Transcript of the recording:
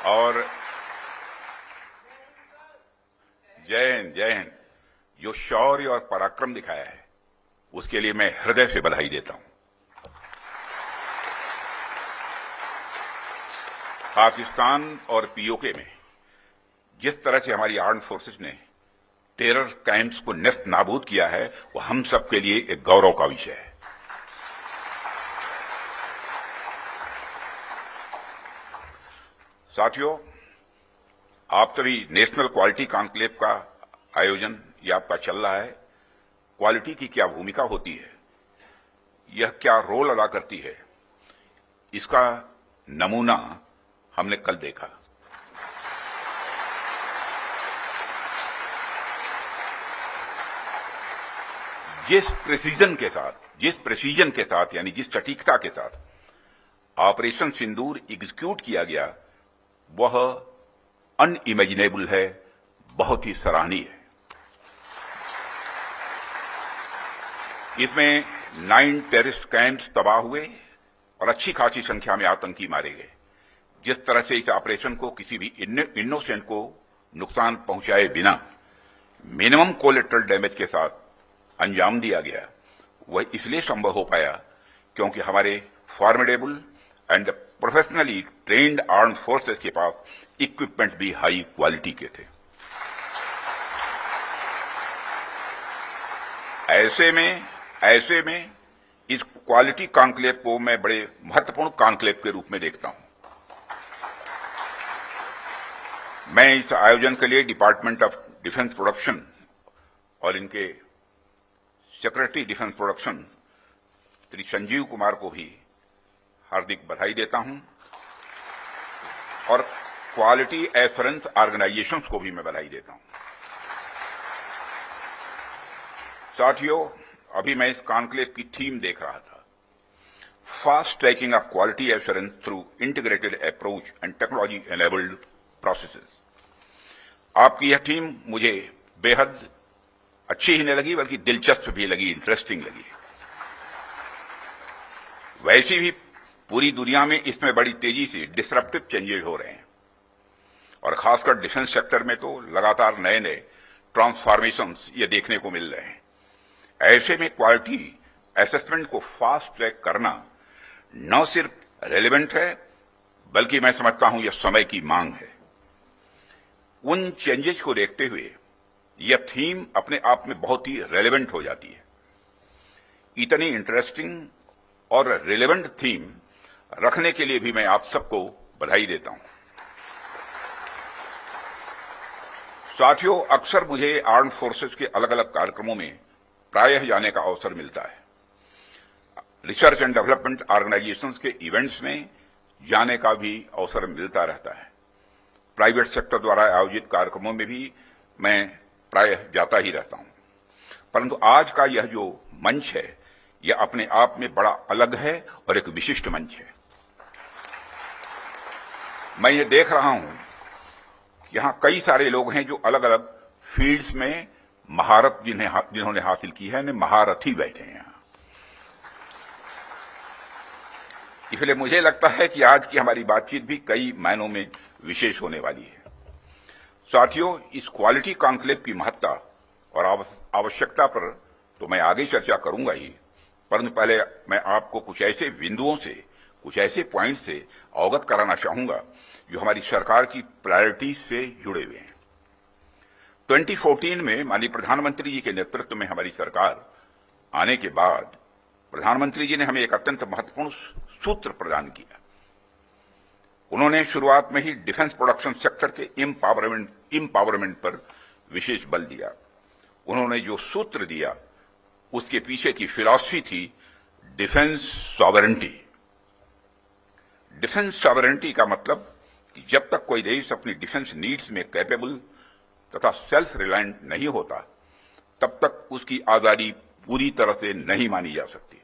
और जय हिंद, जय हिंद। जो शौर्य और पराक्रम दिखाया है उसके लिए मैं हृदय से बधाई देता हूं। पाकिस्तान और पीओके में जिस तरह से हमारी आर्म्ड फोर्सेस ने टेरर कैंप्स को नेस्त नाबूद किया है वो हम सबके लिए एक गौरव का विषय है। साथियों, आप सभी नेशनल क्वालिटी कॉन्क्लेव का आयोजन ये आपका चल रहा है। क्वालिटी की क्या भूमिका होती है, यह क्या रोल अदा करती है, इसका नमूना हमने कल देखा। जिस प्रेसीजन के साथ यानी जिस सटीकता के साथ ऑपरेशन सिंदूर एग्जीक्यूट किया गया वह अनइमेजिनेबल है, बहुत ही सराहनीय है। इसमें 9 टेररिस्ट कैंप्स तबाह हुए और अच्छी खासी संख्या में आतंकी मारे गए। जिस तरह से इस ऑपरेशन को किसी भी इनोसेंट को नुकसान पहुंचाए बिना मिनिमम कोलेटरल डैमेज के साथ अंजाम दिया गया, वह इसलिए संभव हो पाया क्योंकि हमारे formidable and professionally trained arm forces के पास इक्विपमेंट भी हाई क्वालिटी के थे। ऐसे में इस क्वालिटी कॉन्क्लेव को मैं बड़े महत्वपूर्ण कॉन्क्लेव के रूप में देखता हूं। मैं इस आयोजन के लिए डिपार्टमेंट ऑफ डिफेंस प्रोडक्शन और इनके secretary defence production Shri Sanjeev Kumar को भी हार्दिक बधाई देता हूं और क्वालिटी एश्योरेंस ऑर्गेनाइजेशंस को भी मैं बधाई देता हूं। साथियों, अभी मैं इस कॉन्क्लेव की थीम देख रहा था, fast tracking of quality assurance through integrated approach and technology enabled processes. आपकी यह थीम मुझे बेहद अच्छी ही नहीं लगी बल्कि दिलचस्प भी लगी, इंटरेस्टिंग लगी। वैसे भी पूरी दुनिया में इसमें बड़ी तेजी से डिसरप्टिव चेंजेस हो रहे हैं और खासकर डिफेंस सेक्टर में तो लगातार नए नए ट्रांसफॉर्मेशंस ये देखने को मिल रहे हैं। ऐसे में क्वालिटी असेसमेंट को फास्ट ट्रैक करना न सिर्फ रेलेवेंट है बल्कि मैं समझता हूं यह समय की मांग है। उन चेंजेस को देखते हुए यह थीम अपने आप में बहुत ही रेलेवेंट हो जाती है। इतनी इंटरेस्टिंग और रेलेवेंट थीम रखने के लिए भी मैं आप सबको बधाई देता हूं। साथियों, अक्सर मुझे आर्म्ड फोर्सेस के अलग अलग कार्यक्रमों में प्रायः जाने का अवसर मिलता है। रिसर्च एंड डेवलपमेंट ऑर्गेनाइजेशंस के इवेंट्स में जाने का भी अवसर मिलता रहता है। प्राइवेट सेक्टर द्वारा आयोजित कार्यक्रमों में भी मैं प्रायः जाता ही रहता हूं, परंतु आज का यह जो मंच है यह अपने आप में बड़ा अलग है और एक विशिष्ट मंच है। मैं ये देख रहा हूं कि यहां कई सारे लोग हैं जो अलग अलग फील्ड्स में महारत जिन्होंने हासिल की है, महारथी बैठे हैं यहां। इसलिए मुझे लगता है कि आज की हमारी बातचीत भी कई मायनों में विशेष होने वाली है। साथियों, इस क्वालिटी कॉन्क्लेव की महत्ता और आवश्यकता पर तो मैं आगे चर्चा करूंगा ही, परंतु पहले मैं आपको कुछ ऐसे बिंदुओं से, कुछ ऐसे पॉइंट से अवगत कराना चाहूंगा जो हमारी सरकार की प्रायोरिटीज से जुड़े हुए हैं। 2014 में माननीय प्रधानमंत्री जी के नेतृत्व में हमारी सरकार आने के बाद प्रधानमंत्री जी ने हमें एक अत्यंत महत्वपूर्ण सूत्र प्रदान किया। उन्होंने शुरुआत में ही डिफेंस प्रोडक्शन सेक्टर के इम्पावरमेंट पर विशेष बल दिया। उन्होंने जो सूत्र दिया उसके पीछे की फिलॉसफी थी डिफेंस सॉवरेंटी। डिफेंस सॉवरेंटी का मतलब कि जब तक कोई देश अपनी डिफेंस नीड्स में कैपेबल तथा सेल्फ रिलायंट नहीं होता तब तक उसकी आजादी पूरी तरह से नहीं मानी जा सकती।